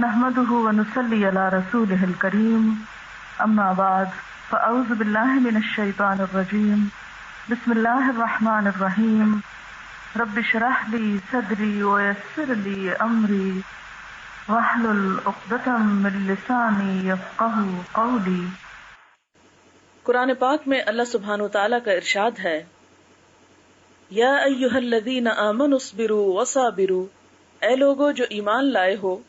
ونحمده ونصلي على رسوله الكريم أما بعد فأعوذ بالله من الشيطان الرجيم بسم الله الرحمن الرحيم رب اشرح لي صدري ويسر لي أمري واحلل عقدة من لساني يفقهوا قولي۔ قرآن پاک میں اللہ سبحانہ وتعالیٰ کا ارشاد ہے، یا ایھا الذین آمنوا اصبروا وصابروا، اے لوگو جو ایمان لائے ہو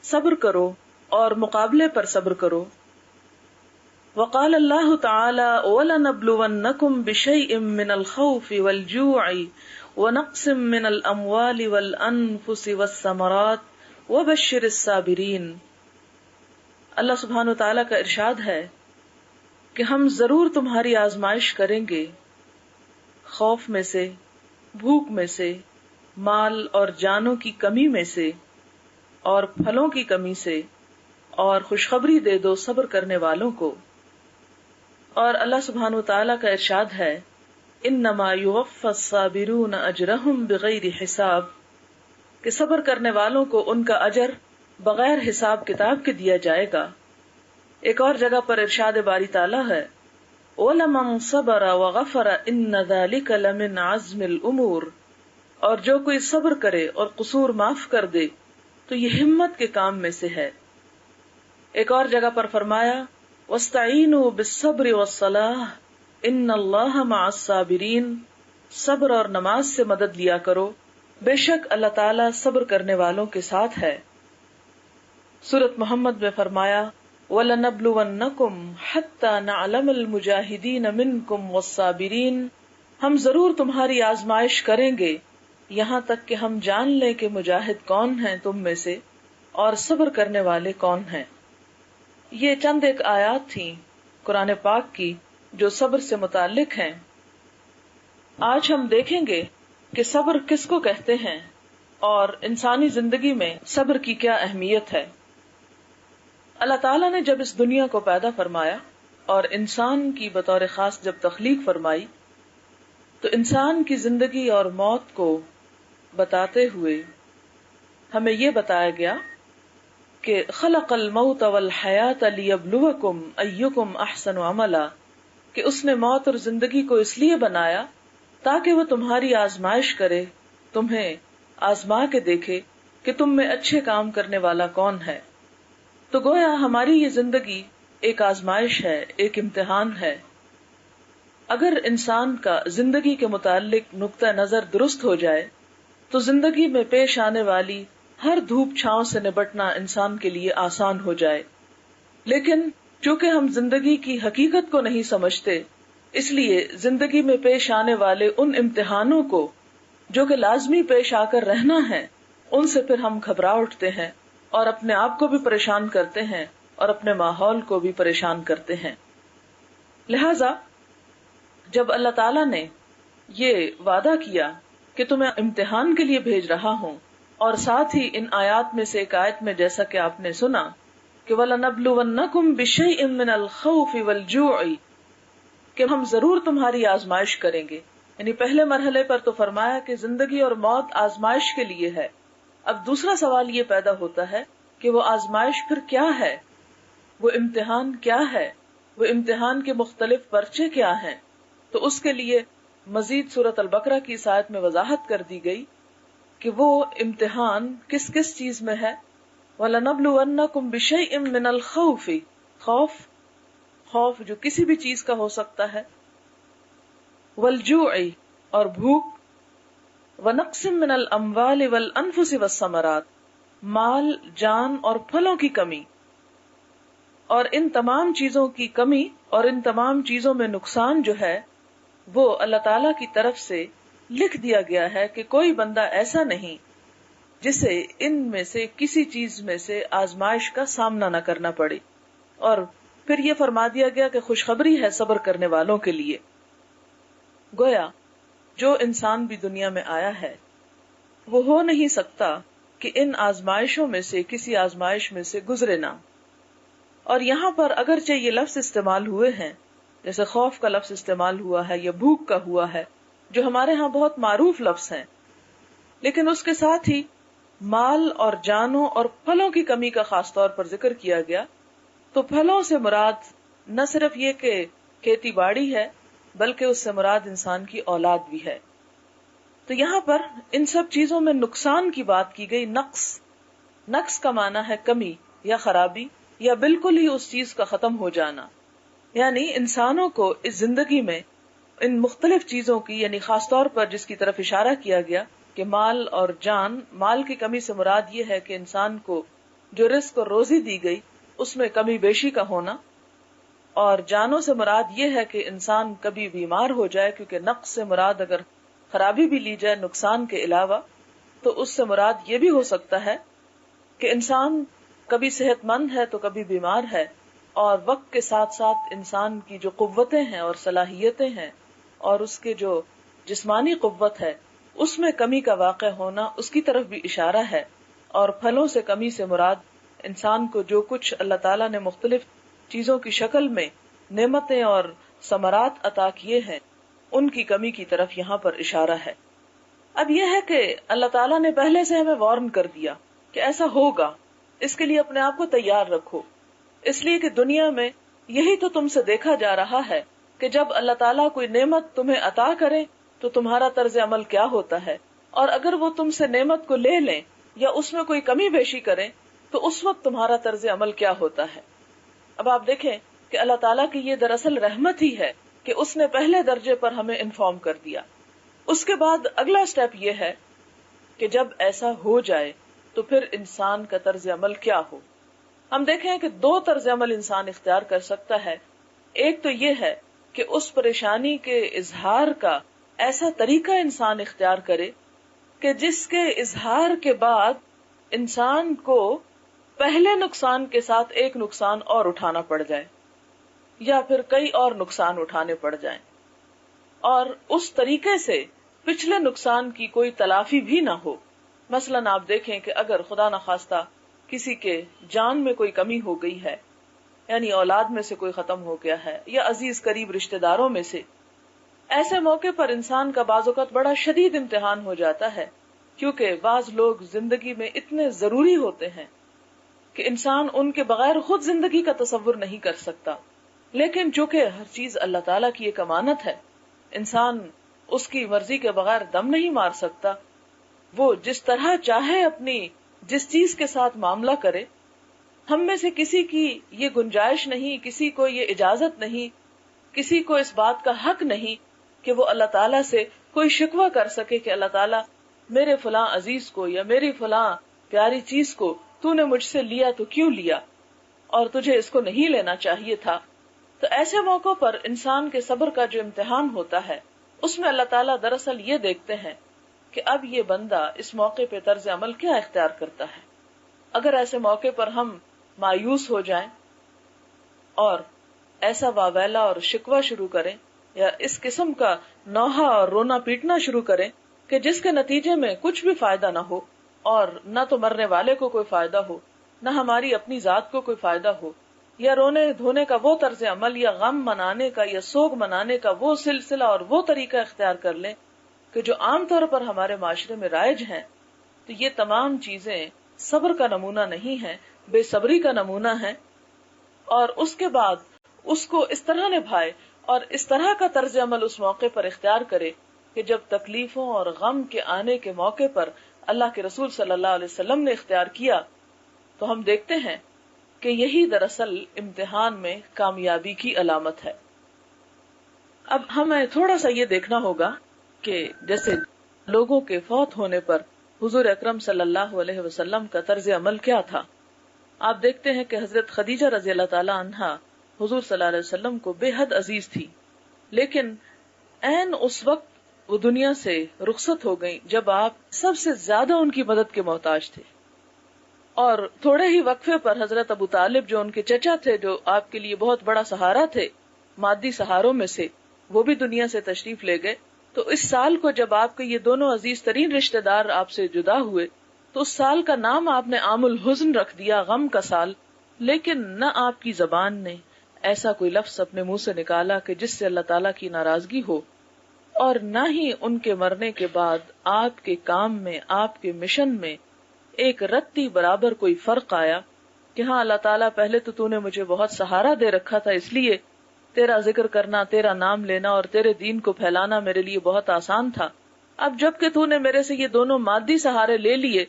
صبر کرو اور مقابلے پر صبر کرو۔ وقال اللہ تعالی وَلَنَبْلُوَنَّكُمْ بِشَيْءٍ مِّنَ الْخَوْفِ وَالْجُوعِ وَنَقْصٍ مِّنَ الْأَمْوَالِ وَالْأَنفُسِ وَالثَّمَرَاتِ وَبَشِّرِ الصَّابِرِينَ۔ اللہ سبحانہ وتعالیٰ کا ارشاد ہے کہ ہم ضرور تمہاری آزمائش کریں گے، خوف میں سے، بھوک میں سے، مال اور جانوں کی کمی میں سے، اور پھلوں کی کمی سے، اور خوشخبری دے دو صبر کرنے والوں کو۔ اور اللہ سبحانہ وتعالیٰ کا ارشاد ہے، انما یوفی الصابرون اجرہم بغیر حساب، کہ صبر کرنے والوں کو ان کا اجر بغیر حساب کتاب کے دیا جائے گا۔ ایک اور جگہ پر ارشاد باری تعالیٰ ہے، وَلَمَن صَبَرَ وَغَفَرَ إِنَّ ذَلِكَ لَمِنْ عَزْمِ الْأُمُورِ، اور جو کوئی صبر کرے اور قصور معاف کر دے تو یہ ہمت کے کام میں سے ہے۔ ایک اور جگہ پر فرمایا، وَاسْتَعِینُوا بِالصَّبْرِ وَالصَّلَاةِ إِنَّ اللَّهَ مَعَ الصَّابِرِينَ، صبر اور نماز سے مدد لیا کرو، بے شک اللہ تعالیٰ صبر کرنے والوں کے ساتھ ہے۔ سورۃ محمد میں فرمایا، وَلَنَبْلُوَنَّكُمْ حَتَّى نَعْلَمَ الْمُجَاهِدِينَ مِنْكُمْ وَالصَّابِرِينَ، ہم ضرور تمہاری آزمائش کریں گے یہاں تک کہ ہم جان لیں کہ مجاہد کون ہیں تم میں سے اور صبر کرنے والے کون ہیں۔ یہ چند ایک آیات تھیں قرآن پاک کی جو صبر سے متعلق ہیں۔ آج ہم دیکھیں گے کہ صبر کس کو کہتے ہیں اور انسانی زندگی میں صبر کی کیا اہمیت ہے۔ اللہ تعالیٰ نے جب اس دنیا کو پیدا فرمایا اور انسان کی بطور خاص جب تخلیق فرمائی تو انسان کی زندگی اور موت کو بتاتے ہوئے ہمیں یہ بتایا گیا کہ خلق الموت والحیات لیبلوکم ایکم احسن عملا، کہ اس نے موت اور زندگی کو اس لیے بنایا تاکہ وہ تمہاری آزمائش کرے، تمہیں آزما کے دیکھے کہ تم میں اچھے کام کرنے والا کون ہے۔ تو گویا ہماری یہ زندگی ایک آزمائش ہے، ایک امتحان ہے۔ اگر انسان کا زندگی کے متعلق نقطہ نظر درست ہو جائے تو زندگی میں پیش آنے والی ہر دھوپ چھاؤں سے نبٹنا انسان کے لیے آسان ہو جائے۔ لیکن چونکہ ہم زندگی کی حقیقت کو نہیں سمجھتے، اس لیے زندگی میں پیش آنے والے ان امتحانوں کو جو کہ لازمی پیش آ کر رہنا ہے، ان سے پھر ہم گھبرا اٹھتے ہیں اور اپنے آپ کو بھی پریشان کرتے ہیں اور اپنے ماحول کو بھی پریشان کرتے ہیں۔ لہذا جب اللہ تعالیٰ نے یہ وعدہ کیا کہ تمہیں امتحان کے لیے بھیج رہا ہوں، اور ساتھ ہی ان آیات میں سے ایک آیت میں جیسا کہ آپ نے سنا کہ وَلَنَبْلُوَنَّكُمْ بِشَيْءٍ مِّنَ الْخَوْفِ وَالْجُوعِ، کہ ہم ضرور تمہاری آزمائش کریں گے۔ یعنی پہلے مرحلے پر تو فرمایا کہ زندگی اور موت آزمائش کے لیے ہے۔ اب دوسرا سوال یہ پیدا ہوتا ہے کہ وہ آزمائش پھر کیا ہے، وہ امتحان کیا ہے، وہ امتحان کے مختلف پرچے کیا ہیں۔ تو اس کے لیے مزید سورۃ البقرہ کی اس آیت میں وضاحت کر دی گئی کہ وہ امتحان کس کس چیز میں ہے۔ وَلَنَبْلُوَنَّكُمْ بِشَيْءٍ مِّنَ الْخَوْفِ، خوف جو کسی بھی چیز کا ہو سکتا ہے، وَالْجُوعِ، اور بھوک، وَنَقْصٍ مِّنَ الْأَمْوَالِ وَالْأَنفُسِ وَالثَّمَرَاتِ، مال، جان اور پھلوں کی کمی۔ اور ان تمام چیزوں کی کمی اور ان تمام چیزوں میں نقصان جو ہے وہ اللہ تعالی کی طرف سے لکھ دیا گیا ہے کہ کوئی بندہ ایسا نہیں جسے ان میں سے کسی چیز میں سے آزمائش کا سامنا نہ کرنا پڑے۔ اور پھر یہ فرما دیا گیا کہ خوشخبری ہے صبر کرنے والوں کے لیے۔ گویا جو انسان بھی دنیا میں آیا ہے وہ ہو نہیں سکتا کہ ان آزمائشوں میں سے کسی آزمائش میں سے گزرے نہ۔ اور یہاں پر اگرچہ یہ لفظ استعمال ہوئے ہیں، جیسے خوف کا لفظ استعمال ہوا ہے یا بھوک کا ہوا ہے، جو ہمارے ہاں بہت معروف لفظ ہیں، لیکن اس کے ساتھ ہی مال اور جانوں اور پھلوں کی کمی کا خاص طور پر ذکر کیا گیا، تو پھلوں سے مراد نہ صرف یہ کہ کھیتی باڑی ہے بلکہ اس سے مراد انسان کی اولاد بھی ہے. تو یہاں پر ان سب چیزوں میں نقصان کی بات کی گئی. نقص کا معنی ہے کمی یا خرابی یا بالکل ہی اس چیز کا ختم ہو جانا. یعنی انسانوں کو اس زندگی میں ان مختلف چیزوں کی، یعنی خاص طور پر جس کی طرف اشارہ کیا گیا کہ مال اور جان، مال کی کمی سے مراد یہ ہے کہ انسان کو جو رزق اور روزی دی گئی اس میں کمی بیشی کا ہونا، اور جانوں سے مراد یہ ہے کہ انسان کبھی بیمار ہو جائے، کیونکہ نقص سے مراد اگر خرابی بھی لی جائے نقصان کے علاوہ تو اس سے مراد یہ بھی ہو سکتا ہے کہ انسان کبھی صحت مند ہے تو کبھی بیمار ہے، اور وقت کے ساتھ ساتھ انسان کی جو قوتیں ہیں اور صلاحیتیں ہیں اور اس کے جو جسمانی قوت ہے اس میں کمی کا واقع ہونا، اس کی طرف بھی اشارہ ہے. اور پھلوں سے کمی سے مراد انسان کو جو کچھ اللہ تعالیٰ نے مختلف چیزوں کی شکل میں نعمتیں اور ثمرات عطا کیے ہیں ان کی کمی کی طرف یہاں پر اشارہ ہے. اب یہ ہے کہ اللہ تعالیٰ نے پہلے سے ہمیں وارن کر دیا کہ ایسا ہوگا، اس کے لیے اپنے آپ کو تیار رکھو، اس لیے کہ دنیا میں یہی تو تم سے دیکھا جا رہا ہے کہ جب اللہ تعالیٰ کوئی نعمت تمہیں عطا کرے تو تمہارا طرز عمل کیا ہوتا ہے، اور اگر وہ تم سے نعمت کو لے لیں یا اس میں کوئی کمی بیشی کریں تو اس وقت تمہارا طرز عمل کیا ہوتا ہے. اب آپ دیکھیں کہ اللہ تعالیٰ کی یہ دراصل رحمت ہی ہے کہ اس نے پہلے درجے پر ہمیں انفارم کر دیا. اس کے بعد اگلا سٹیپ یہ ہے کہ جب ایسا ہو جائے تو پھر انسان کا طرز عمل کیا ہو. ہم دیکھیں کہ دو طرز عمل انسان اختیار کر سکتا ہے. ایک تو یہ ہے کہ اس پریشانی کے اظہار کا ایسا طریقہ انسان اختیار کرے کہ جس کے اظہار کے بعد انسان کو پہلے نقصان کے ساتھ ایک نقصان اور اٹھانا پڑ جائے یا پھر کئی اور نقصان اٹھانے پڑ جائیں، اور اس طریقے سے پچھلے نقصان کی کوئی تلافی بھی نہ ہو. مثلاً آپ دیکھیں کہ اگر خدا نخواستہ کسی کے جان میں کوئی کمی ہو گئی ہے، یعنی اولاد میں سے کوئی ختم ہو گیا ہے یا عزیز قریب رشتہ داروں میں سے، ایسے موقع پر انسان کا بعض اوقات بڑا شدید امتحان ہو جاتا ہے، کیونکہ بعض لوگ زندگی میں اتنے ضروری ہوتے ہیں کہ انسان ان کے بغیر خود زندگی کا تصور نہیں کر سکتا. لیکن چونکہ ہر چیز اللہ تعالیٰ کی ایک امانت ہے، انسان اس کی مرضی کے بغیر دم نہیں مار سکتا. وہ جس طرح چاہے اپنی جس چیز کے ساتھ معاملہ کرے. ہم میں سے کسی کی یہ گنجائش نہیں، کسی کو یہ اجازت نہیں، کسی کو اس بات کا حق نہیں کہ وہ اللہ تعالیٰ سے کوئی شکوہ کر سکے کہ اللہ تعالیٰ میرے فلاں عزیز کو یا میری فلاں پیاری چیز کو تو نے مجھ سے لیا تو کیوں لیا، اور تجھے اس کو نہیں لینا چاہیے تھا. تو ایسے موقع پر انسان کے صبر کا جو امتحان ہوتا ہے اس میں اللہ تعالیٰ دراصل یہ دیکھتے ہیں کہ اب یہ بندہ اس موقع پہ طرز عمل کیا اختیار کرتا ہے. اگر ایسے موقع پر ہم مایوس ہو جائیں اور ایسا واویلا اور شکوہ شروع کریں یا اس قسم کا نوحہ اور رونا پیٹنا شروع کریں کہ جس کے نتیجے میں کچھ بھی فائدہ نہ ہو، اور نہ تو مرنے والے کو کوئی فائدہ ہو، نہ ہماری اپنی ذات کو کوئی فائدہ ہو، یا رونے دھونے کا وہ طرز عمل یا غم منانے کا یا سوگ منانے کا وہ سلسلہ اور وہ طریقہ اختیار کر لیں کہ جو عام طور پر ہمارے معاشرے میں رائج ہیں، تو یہ تمام چیزیں صبر کا نمونہ نہیں ہیں، بے صبری کا نمونہ ہے. اور اس کے بعد اس کو اس طرح نبھائے اور اس طرح کا طرز عمل اس موقع پر اختیار کرے کہ جب تکلیفوں اور غم کے آنے کے موقع پر اللہ کے رسول صلی اللہ علیہ وسلم نے اختیار کیا، تو ہم دیکھتے ہیں کہ یہی دراصل امتحان میں کامیابی کی علامت ہے. اب ہمیں تھوڑا سا یہ دیکھنا ہوگا کہ جیسے لوگوں کے فوت ہونے پر حضور اکرم صلی اللہ علیہ وسلم کا طرز عمل کیا تھا. آپ دیکھتے ہیں کہ حضرت خدیجہ رضی اللہ تعالی عنہا حضور صلی اللہ علیہ وسلم کو بے حد عزیز تھی، لیکن عین اس وقت وہ دنیا سے رخصت ہو گئی جب آپ سب سے زیادہ ان کی مدد کے محتاج تھے. اور تھوڑے ہی وقفے پر حضرت ابو طالب جو ان کے چچا تھے، جو آپ کے لیے بہت بڑا سہارا تھے مادی سہاروں میں سے، وہ بھی دنیا سے تشریف لے گئے. تو اس سال کو جب آپ کے یہ دونوں عزیز ترین رشتہ دار آپ سے جدا ہوئے تو اس سال کا نام آپ نے عام الحزن رکھ دیا، غم کا سال. لیکن نہ آپ کی زبان نے ایسا کوئی لفظ اپنے منہ سے نکالا کہ جس سے اللہ تعالیٰ کی ناراضگی ہو، اور نہ ہی ان کے مرنے کے بعد آپ کے کام میں، آپ کے مشن میں ایک رتی برابر کوئی فرق آیا کہ ہاں اللہ تعالیٰ پہلے تو نے مجھے بہت سہارا دے رکھا تھا، اس لیے تیرا ذکر کرنا، تیرا نام لینا اور تیرے دین کو پھیلانا میرے لیے بہت آسان تھا، اب جب کہ تو نے میرے سے یہ دونوں مادی سہارے لے لیے